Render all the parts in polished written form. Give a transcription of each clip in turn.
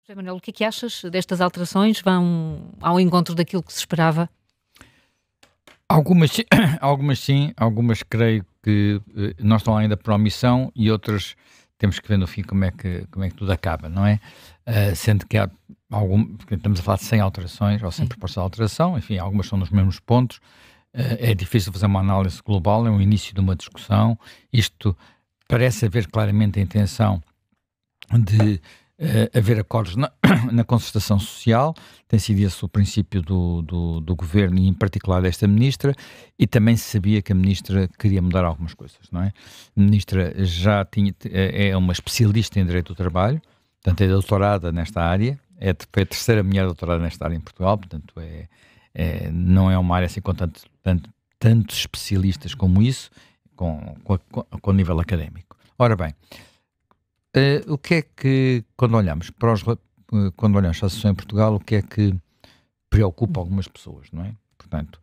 José Manuel, o que é que achas destas alterações? Vão ao encontro daquilo que se esperava? Algumas, algumas sim, algumas creio que não estão ainda por omissão e outras temos que ver no fim como é que tudo acaba, não é? Sendo que há porque estamos a falar de 100 alterações ou 100 Sim. propostas de alteração, enfim, algumas são nos mesmos pontos. É difícil fazer uma análise global, é um início de uma discussão. Isto parece haver claramente a intenção de haver acordos na concertação social, tem sido esse o princípio do governo e em particular desta ministra, e também se sabia que a ministra queria mudar algumas coisas, não é? A ministra já é uma especialista em direito do trabalho, portanto é doutorada nesta área, foi a terceira mulher doutorada nesta área em Portugal, portanto não é uma área assim com tantos especialistas como isso, com nível académico. Ora bem, o que é que, quando olhamos para a situação em Portugal, o que é que preocupa algumas pessoas, não é? Portanto,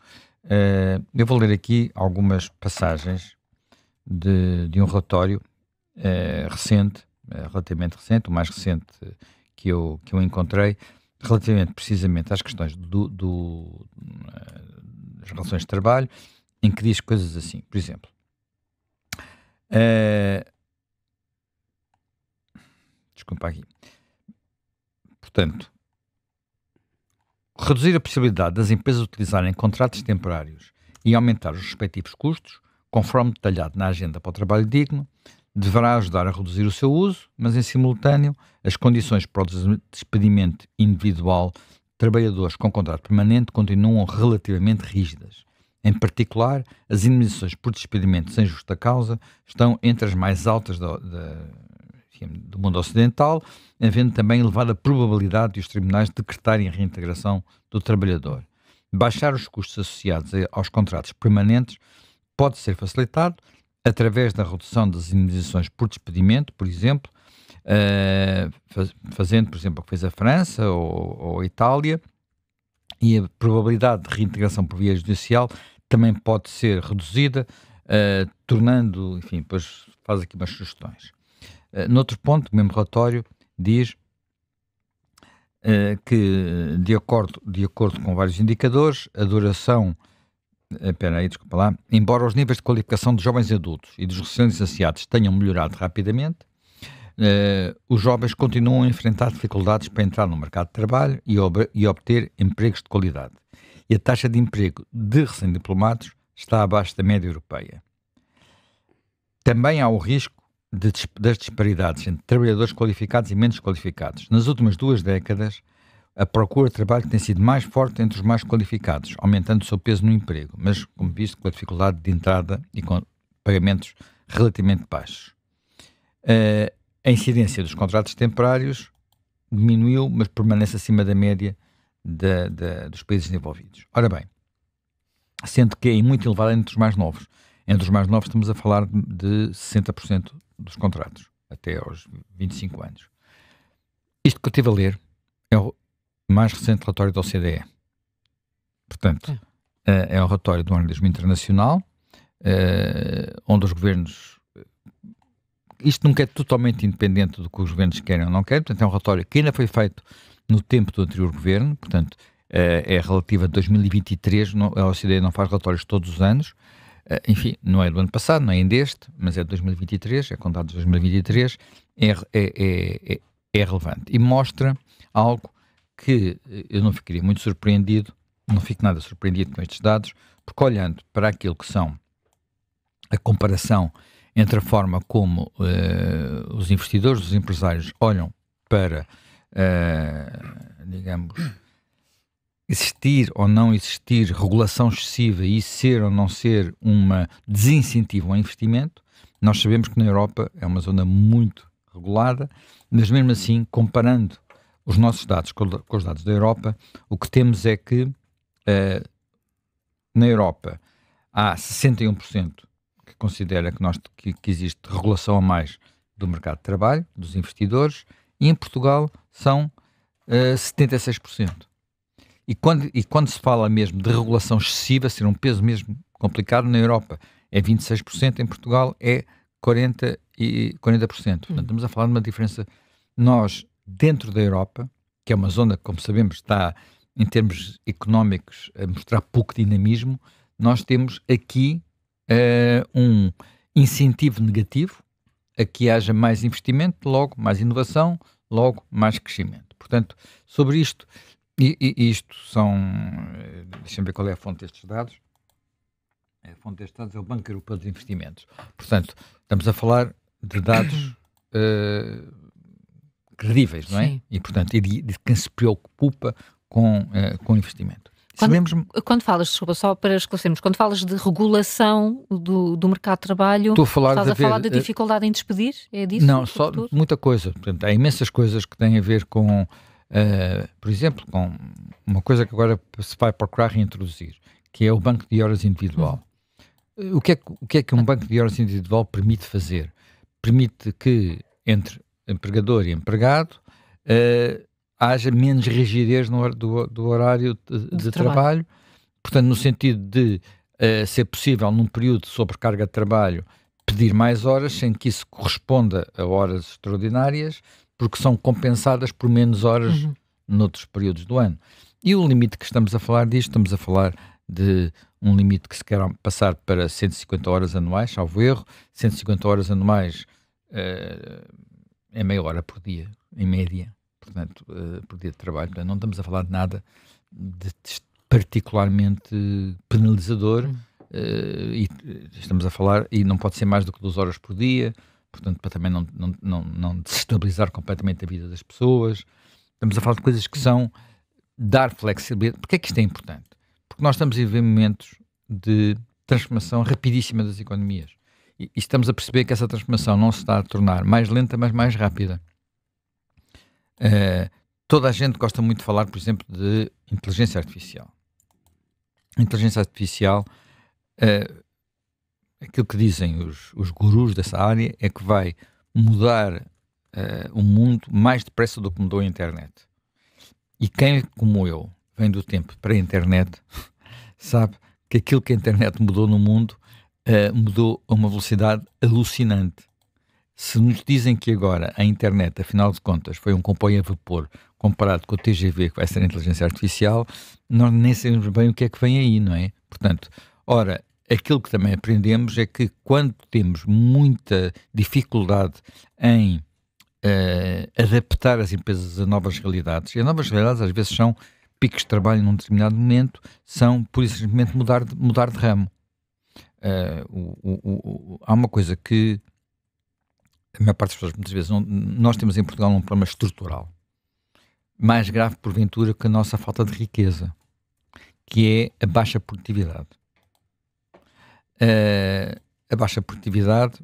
eu vou ler aqui algumas passagens de um relatório recente, relativamente recente, o mais recente que eu encontrei, relativamente precisamente às questões das relações de trabalho, em que diz coisas assim, por exemplo, desculpa aqui. Portanto, reduzir a possibilidade das empresas utilizarem contratos temporários e aumentar os respectivos custos, conforme detalhado na Agenda para o Trabalho Digno, deverá ajudar a reduzir o seu uso, mas em simultâneo, as condições para o despedimento individual de trabalhadores com contrato permanente continuam relativamente rígidas. Em particular, as indemnizações por despedimento sem justa causa estão entre as mais altas do mundo ocidental, havendo também elevada probabilidade de os tribunais decretarem a reintegração do trabalhador. Baixar os custos associados aos contratos permanentes pode ser facilitado através da redução das indenizações por despedimento, por exemplo, fazendo, por exemplo, o que fez a França ou a Itália, e a probabilidade de reintegração por via judicial também pode ser reduzida, tornando, enfim, depois faz aqui umas sugestões. Noutro ponto, o mesmo relatório diz que, de acordo com vários indicadores, a duração, desculpa lá, embora os níveis de qualificação de jovens adultos e dos recém-licenciados tenham melhorado rapidamente, os jovens continuam a enfrentar dificuldades para entrar no mercado de trabalho e obter empregos de qualidade. E a taxa de emprego de recém-diplomados está abaixo da média europeia. Também há o risco das disparidades entre trabalhadores qualificados e menos qualificados. Nas últimas 2 décadas, a procura de trabalho tem sido mais forte entre os mais qualificados, aumentando o seu peso no emprego, mas, como visto, com a dificuldade de entrada e com pagamentos relativamente baixos. A incidência dos contratos temporários diminuiu, mas permanece acima da média dos países desenvolvidos. Ora bem, sendo que é muito elevada entre os mais novos. Entre os mais novos estamos a falar de 60% dos contratos, até aos 25 anos. Isto que eu estive a ler é o mais recente relatório da OCDE. Portanto, é um relatório do organismo internacional, onde os governos... Isto nunca é totalmente independente do que os governos querem ou não querem, portanto é um relatório que ainda foi feito no tempo do anterior governo, portanto é relativo a 2023, a OCDE não faz relatórios todos os anos, enfim, não é do ano passado, não é ainda este, mas é de 2023, é contado de 2023, é relevante e mostra algo que eu não ficaria muito surpreendido, não fico nada surpreendido com estes dados, porque olhando para aquilo que são a comparação entre a forma como os investidores, os empresários olham para, digamos, existir ou não existir regulação excessiva e ser ou não ser uma desincentivo ao investimento. Nós sabemos que na Europa é uma zona muito regulada, mas mesmo assim, comparando os nossos dados com os dados da Europa, o que temos é que na Europa há 61% que considera que existe regulação a mais do mercado de trabalho, dos investidores, e em Portugal são 76%. E quando se fala mesmo de regulação excessiva, ser um peso mesmo complicado, na Europa é 26%, em Portugal é 40%. Portanto, estamos a falar de uma diferença. Nós, dentro da Europa, que é uma zona que, como sabemos, está, em termos económicos, a mostrar pouco dinamismo, nós temos aqui um incentivo negativo a que haja mais investimento, logo mais inovação, logo mais crescimento. Portanto, sobre isto, e isto são, deixa-me ver qual é a fonte destes dados. A fonte destes dados é o Banco Europeu de Investimentos. Portanto, estamos a falar de dados credíveis, não é? Sim. E, portanto, de quem se preocupa com investimento. Quando falas, desculpa, só para esclarecermos, quando falas de regulação do mercado de trabalho, estás a falar da dificuldade em despedir? É disso? Não, só muita coisa. Portanto, há imensas coisas que têm a ver com, por exemplo, com uma coisa que agora se vai procurar reintroduzir, que é o banco de horas individual. O que é que um banco de horas individual permite fazer? Permite que, entre empregador e empregado, haja menos rigidez do horário de trabalho. Portanto, no sentido de ser possível, num período de sobrecarga de trabalho, pedir mais horas, sem que isso corresponda a horas extraordinárias, porque são compensadas por menos horas noutros períodos do ano. E o limite que estamos a falar disto, estamos a falar de um limite que se quer passar para 150 horas anuais, salvo erro. 150 horas anuais é meia hora por dia, em média. Portanto, por dia de trabalho. Portanto, não estamos a falar de nada de particularmente penalizador e estamos a falar, e não pode ser mais do que 2 horas por dia, portanto, para também não desestabilizar completamente a vida das pessoas. Estamos a falar de coisas que são dar flexibilidade. Porquê é que isto é importante? Porque nós estamos a viver momentos de transformação rapidíssima das economias e estamos a perceber que essa transformação não se está a tornar mais lenta, mas mais rápida. Toda a gente gosta muito de falar, por exemplo, de inteligência artificial. A inteligência artificial, aquilo que dizem os gurus dessa área, é que vai mudar o mundo mais depressa do que mudou a internet. E quem, como eu, vem do tempo para a internet, sabe que aquilo que a internet mudou no mundo mudou a uma velocidade alucinante. Se nos dizem que agora a internet, afinal de contas, foi um comboio a vapor comparado com o TGV, que vai ser a inteligência artificial, nós nem sabemos bem o que é que vem aí, não é? Portanto, ora, aquilo que também aprendemos é que quando temos muita dificuldade em adaptar as empresas a novas realidades, e as novas realidades às vezes são picos de trabalho num determinado momento, são, por isso, simplesmente mudar de ramo. Há uma coisa que a maior parte das pessoas, muitas vezes, nós temos em Portugal um problema estrutural, mais grave, porventura, que a nossa falta de riqueza, que é a baixa produtividade. A baixa produtividade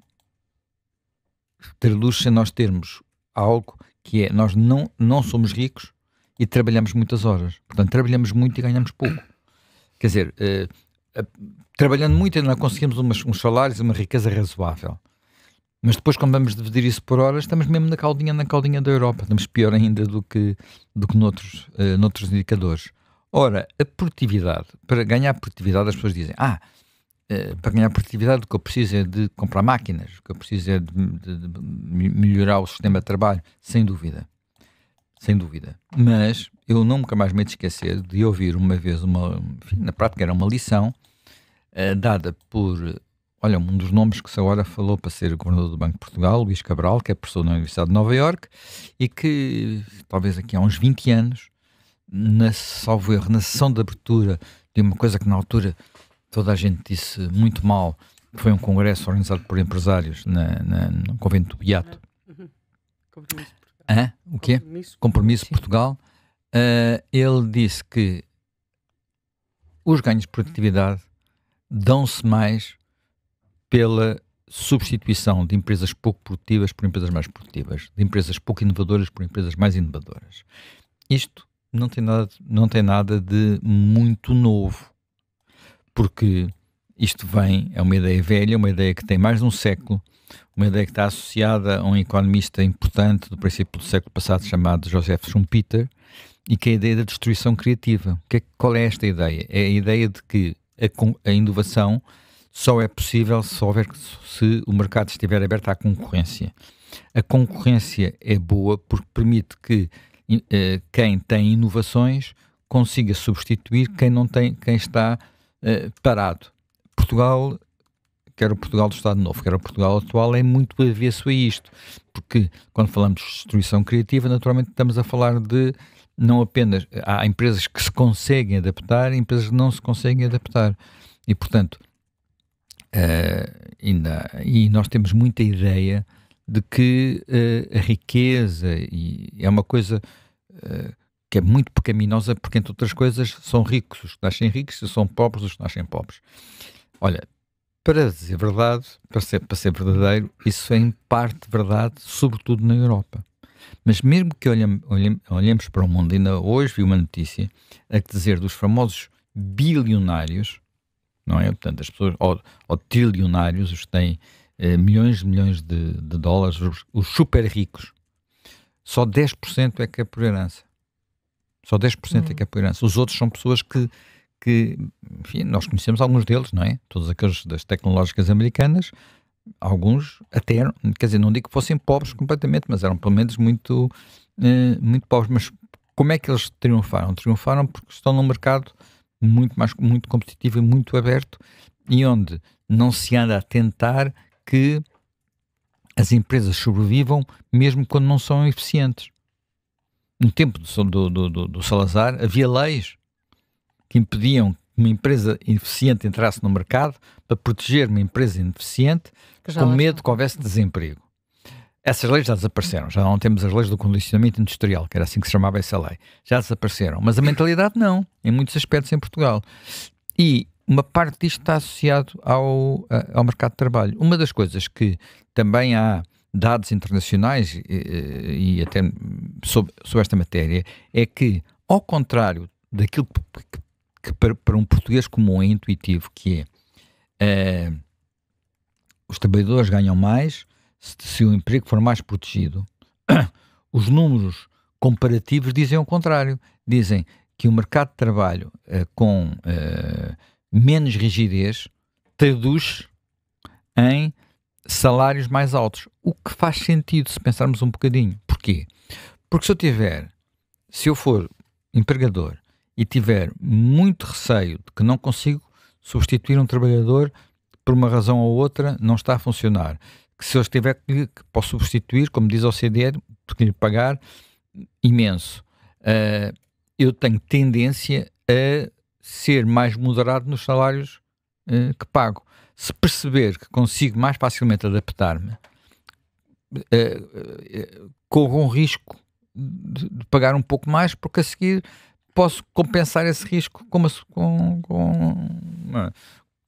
traduz-se em nós termos algo que é, nós não somos ricos e trabalhamos muitas horas. Portanto, trabalhamos muito e ganhamos pouco. Quer dizer, trabalhando muito ainda não conseguimos uns salários e uma riqueza razoável. Mas depois, quando vamos dividir isso por horas, estamos mesmo na caldinha da Europa. Estamos pior ainda do que noutros indicadores. Ora, a produtividade, para ganhar produtividade, as pessoas dizem, para ganhar produtividade o que eu preciso é de comprar máquinas, o que eu preciso é de melhorar o sistema de trabalho, sem dúvida. Sem dúvida. Mas eu nunca mais me esquecer de ouvir uma vez, na prática era uma lição, dada por... Olha, um dos nomes que se agora falou para ser governador do Banco de Portugal, Luís Cabral, que é professor na Universidade de Nova Iorque, e que, talvez aqui há uns 20 anos, salvo erro, na sessão de abertura de uma coisa que na altura toda a gente disse muito mal, foi um congresso organizado por empresários no Convento do Beato. Compromisso Portugal. O quê? Compromisso Portugal. Ele disse que os ganhos de produtividade dão-se mais pela substituição de empresas pouco produtivas por empresas mais produtivas, de empresas pouco inovadoras por empresas mais inovadoras. Isto não tem nada de muito novo, porque isto é uma ideia velha, uma ideia que tem mais de um século, uma ideia que está associada a um economista importante do princípio do século passado chamado Joseph Schumpeter, e que é a ideia da destruição criativa. Qual é esta ideia? É a ideia de que a inovação só é possível se o mercado estiver aberto à concorrência. A concorrência é boa porque permite que quem tem inovações consiga substituir quem não tem, quem está parado. Portugal, quer o Portugal do Estado Novo, quer o Portugal atual, é muito avesso a isto, porque quando falamos de destruição criativa, naturalmente estamos a falar de não apenas, há empresas que se conseguem adaptar e empresas que não se conseguem adaptar, e portanto e nós temos muita ideia de que a riqueza é uma coisa que é muito pecaminosa, porque entre outras coisas são ricos os que nascem ricos e são pobres os que nascem pobres. Olha, para dizer verdade, para ser verdadeiro, isso é em parte verdade, sobretudo na Europa. Mas mesmo que olhemos para o mundo, ainda hoje vi uma notícia a dizer dos famosos bilionários, não é? Portanto, as pessoas, ou trilionários, os que têm milhões de dólares, os super ricos, só 10% é que é por herança. Só 10% é que é por herança. Os outros são pessoas que enfim, nós conhecemos alguns deles, não é? Todos aqueles das tecnológicas americanas, alguns até eram, quer dizer, não digo que fossem pobres completamente, mas eram pelo menos muito pobres. Mas como é que eles triunfaram? Triunfaram porque estão num mercado muito competitivo e muito aberto, e onde não se anda a tentar que as empresas sobrevivam mesmo quando não são eficientes. No tempo do Salazar havia leis que impediam que uma empresa ineficiente entrasse no mercado para proteger uma empresa ineficiente com medo que houvesse desemprego. Essas leis já desapareceram, já não temos as leis do condicionamento industrial, que era assim que se chamava essa lei, já desapareceram, mas a mentalidade não, em muitos aspectos em Portugal. E uma parte disto está associado ao mercado de trabalho. Uma das coisas que também há dados internacionais e até sobre esta matéria é que, ao contrário daquilo que para um português comum é intuitivo, que é os trabalhadores ganham mais se o emprego for mais protegido, os números comparativos dizem o contrário. Dizem que o mercado de trabalho com menos rigidez traduz em salários mais altos, o que faz sentido se pensarmos um bocadinho. Porquê? Porque se eu for empregador e tiver muito receio de que não consigo substituir um trabalhador por uma razão ou outra, não está a funcionar, que se eu estiver que posso substituir, como diz a OCDE, porque lhe pagar imenso, eu tenho tendência a ser mais moderado nos salários que pago. Se perceber que consigo mais facilmente adaptar-me, corro um risco de pagar um pouco mais, porque a seguir posso compensar esse risco com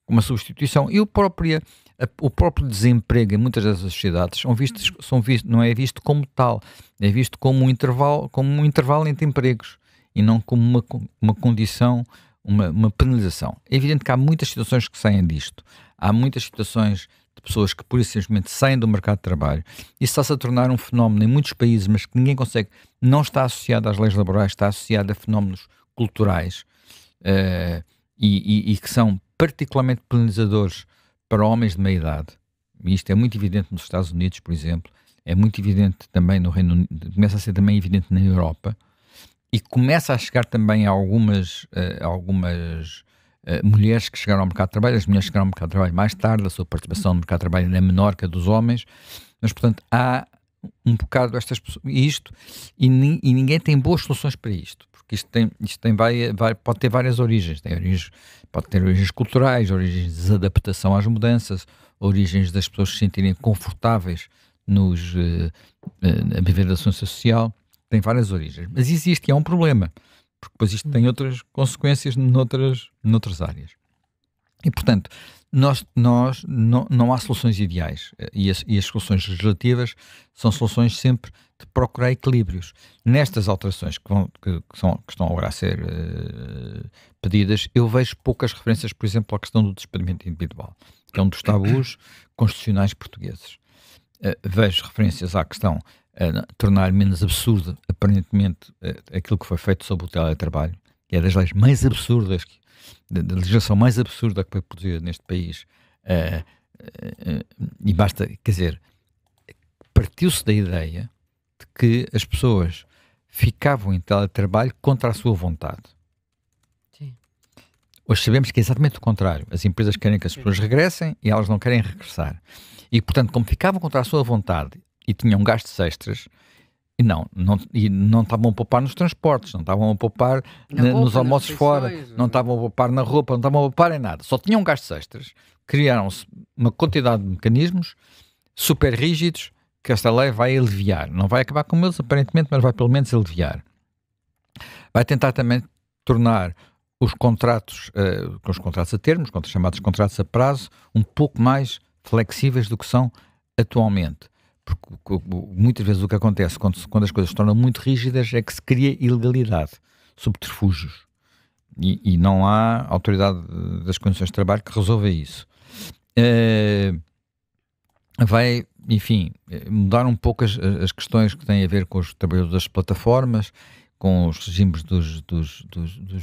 uma substituição. E o próprio desemprego em muitas das sociedades não é visto como tal, é visto como um intervalo entre empregos e não como uma condição, uma penalização. É evidente que há muitas situações que saem disto. Há muitas situações de pessoas que pura e simplesmente saem do mercado de trabalho. Isso está-se a tornar um fenómeno em muitos países, mas que ninguém consegue. Não está associado às leis laborais, está associado a fenómenos culturais e que são particularmente penalizadores para homens de meia idade. E isto é muito evidente nos Estados Unidos, por exemplo. É muito evidente também no Reino Unido. Começa a ser também evidente na Europa. E começa a chegar também a algumas mulheres que chegaram ao mercado de trabalho. As mulheres chegaram ao mercado de trabalho mais tarde, a sua participação no mercado de trabalho é menor que a dos homens, mas, portanto, há um bocado estas pessoas, e ninguém tem boas soluções para isto, porque isto pode ter várias origens. Pode ter origens culturais, origens de desadaptação às mudanças, origens das pessoas se sentirem confortáveis a viver da ciência social. Tem várias origens, mas existe e é um problema, porque depois isto tem outras consequências noutras áreas. E, portanto, não há soluções ideais, e as soluções legislativas são soluções sempre de procurar equilíbrios. Nestas alterações que estão agora a ser pedidas, eu vejo poucas referências, por exemplo, à questão do despedimento individual, que é um dos tabus constitucionais portugueses. Vejo referências à questão tornar menos absurdo, aparentemente, aquilo que foi feito sobre o teletrabalho, que é das leis mais absurdas, da legislação mais absurda que foi produzida neste país, e basta, quer dizer, partiu-se da ideia de que as pessoas ficavam em teletrabalho contra a sua vontade. Sim. Hoje sabemos que é exatamente o contrário. As empresas querem que as pessoas regressem e elas não querem regressar. E, portanto, como ficavam contra a sua vontade e tinham gastos extras, e não estavam a poupar nos transportes, não estavam a poupar nos almoços fora, não estavam a poupar na roupa, não estavam a poupar em nada. Só tinham gastos extras. Criaram-se uma quantidade de mecanismos super rígidos que esta lei vai aliviar. Não vai acabar com eles, aparentemente, mas vai pelo menos aliviar. Vai tentar também tornar os contratos a termo, os chamados contratos a prazo, um pouco mais flexíveis do que são atualmente. Porque muitas vezes o que acontece quando as coisas se tornam muito rígidas é que se cria ilegalidade, subterfúgios. E não há autoridade das condições de trabalho que resolva isso. Vai, enfim, mudar um pouco as questões que têm a ver com os trabalhadores das plataformas, com os regimes dos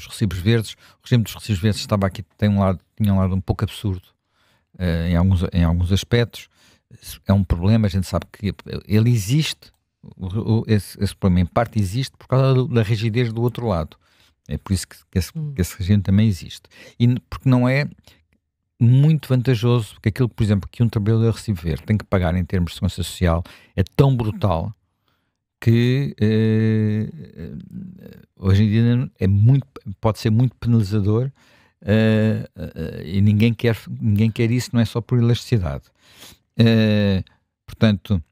recibos verdes. O regime dos recibos verdes tinha um lado um pouco absurdo em alguns aspectos. É um problema, a gente sabe que ele existe, esse problema em parte existe por causa da rigidez do outro lado. É por isso que esse regime também existe. E porque não é muito vantajoso, porque aquilo, por exemplo, que um trabalhador recibo verde tem que pagar em termos de segurança social é tão brutal que hoje em dia pode ser muito penalizador e ninguém quer isso, não é só por elasticidade. Portanto,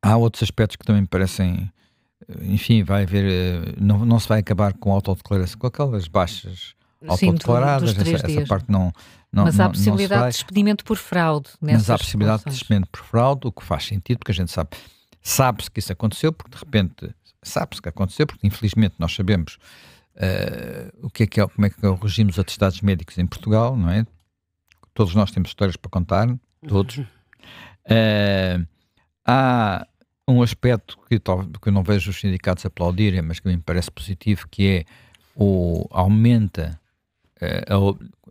há outros aspectos que também me parecem, enfim, vai haver, não se vai acabar com a autodeclaração, com aquelas baixas autodeclaradas, essa parte não. Mas há a possibilidade de despedimento por fraude. Mas há a possibilidade de despedimento por fraude, o que faz sentido, porque a gente sabe-se que isso aconteceu, porque de repente sabe-se que aconteceu, porque infelizmente nós sabemos como é que é o regime dos atestados médicos em Portugal, não é? Todos nós temos histórias para contar, todos. Há um aspecto que eu não vejo os sindicatos aplaudirem, mas que me parece positivo, que é aumenta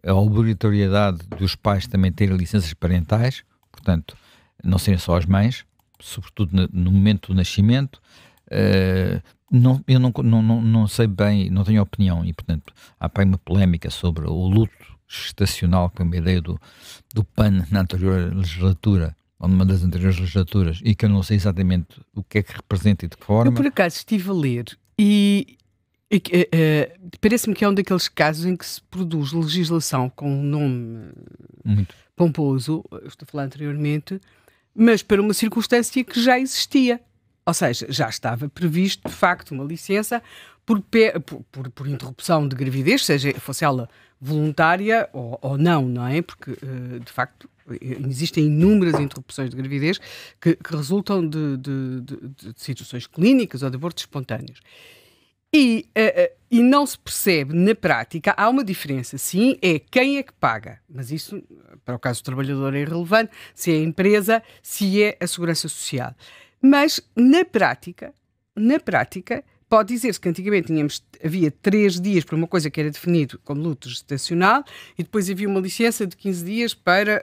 a obrigatoriedade dos pais também terem licenças parentais, portanto, não serem só as mães, sobretudo no momento do nascimento. Eu não sei bem, não tenho opinião, e portanto há para uma polémica sobre o luto gestacional, que é uma ideia do PAN na anterior legislatura, ou numa das anteriores legislaturas, e que eu não sei exatamente o que é que representa e de que forma. Eu por acaso estive a ler e parece-me que é um daqueles casos em que se produz legislação com um nome muito pomposo, eu estou a falar anteriormente, mas para uma circunstância que já existia. Ou seja, já estava previsto, de facto, uma licença por interrupção de gravidez, seja fosse ela voluntária ou não é? Porque, de facto, existem inúmeras interrupções de gravidez que resultam de situações clínicas ou de abortos espontâneos. E não se percebe, na prática, há uma diferença, sim, é quem é que paga, mas isso, para o caso do trabalhador, é irrelevante, se é a empresa, se é a Segurança Social. Mas, na prática, pode dizer-se que antigamente havia 3 dias para uma coisa que era definido como luto gestacional e depois havia uma licença de 15 dias para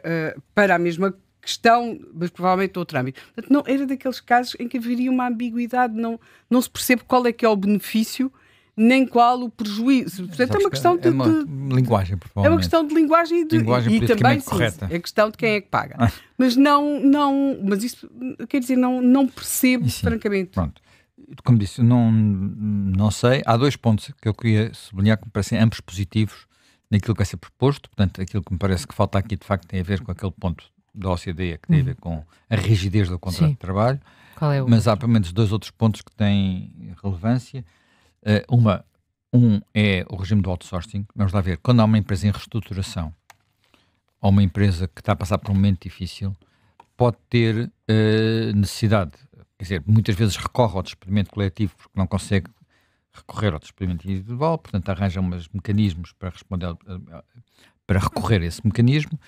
a mesma questão, mas provavelmente outro âmbito. Portanto, não, era daqueles casos em que haveria uma ambiguidade, não se percebe qual é que é o benefício, nem qual o prejuízo. Portanto, é uma questão de linguagem, provavelmente. É uma questão de linguagem e também, sim, correta. É questão de quem é que paga. Mas mas isso, quer dizer, não percebo, francamente. Pronto. Como disse, não sei. Há 2 pontos que eu queria sublinhar que me parecem ambos positivos naquilo que vai ser proposto. Portanto, aquilo que me parece que falta aqui, de facto, tem a ver com aquele ponto da OCDE que tem a ver com a rigidez do contrato de trabalho. Qual é o mas há pelo menos 2 outros pontos que têm relevância. Um é o regime do outsourcing. Vamos lá ver, quando há uma empresa em reestruturação ou uma empresa que está a passar por um momento difícil, pode ter necessidade, quer dizer, muitas vezes recorre ao despedimento coletivo porque não consegue recorrer ao despedimento individual, portanto arranja uns mecanismos para responder, para recorrer a esse mecanismo.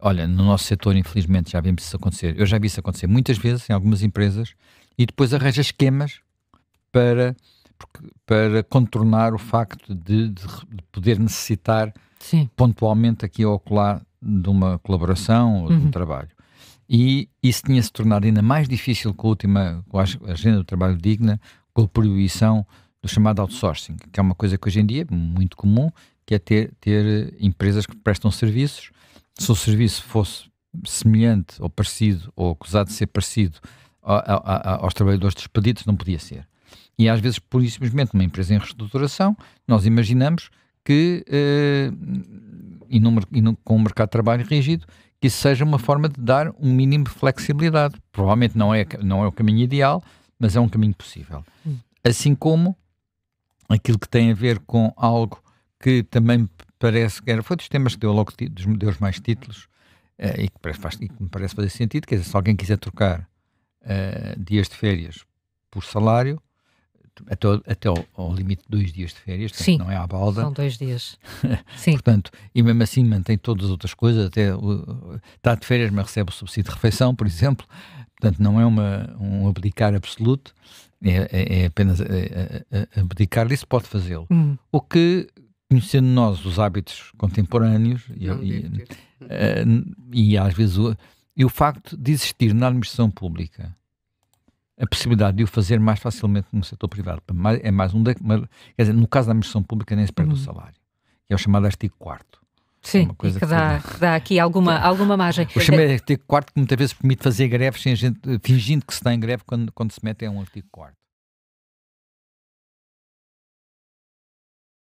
Olha, no nosso setor, infelizmente, já vimos isso acontecer. Eu já vi isso acontecer muitas vezes em algumas empresas e depois arranja esquemas para contornar o facto de poder necessitar pontualmente aqui ou acolá de uma colaboração ou de um trabalho. E isso tinha-se tornado ainda mais difícil com a agenda do trabalho digna, com a proibição do chamado outsourcing, que é uma coisa que hoje em dia é muito comum, que é ter empresas que prestam serviços. Se o serviço fosse semelhante ou parecido, ou acusado de ser parecido aos trabalhadores despedidos, não podia ser. E às vezes, por isso simplesmente, uma empresa em reestruturação, nós imaginamos que, com o mercado de trabalho rígido, que isso seja uma forma de dar um mínimo de flexibilidade. Provavelmente não é o caminho ideal, mas é um caminho possível. Assim como aquilo que tem a ver com algo que também parece que foi dos temas que deu os mais títulos, e que me parece fazer sentido, quer dizer, se alguém quiser trocar dias de férias por salário, até ao limite de 2 dias de férias, sim, não é à balda. São 2 dias. Sim. Portanto, e mesmo assim mantém todas as outras coisas, até está de férias, mas recebe o subsídio de refeição, por exemplo. Portanto, não é um abdicar absoluto, é apenas abdicar disso, pode fazê-lo. O que, conhecendo nós os hábitos contemporâneos e às vezes o facto de existir na administração pública a possibilidade de o fazer mais facilmente no setor privado é mais quer dizer, no caso da administração pública nem se perde o salário, que é o chamado artigo 4º. Sim, é uma coisa que dá aqui alguma margem. O chamado artigo 4º que muitas vezes permite fazer greves fingindo que se está em greve quando se mete um artigo 4º.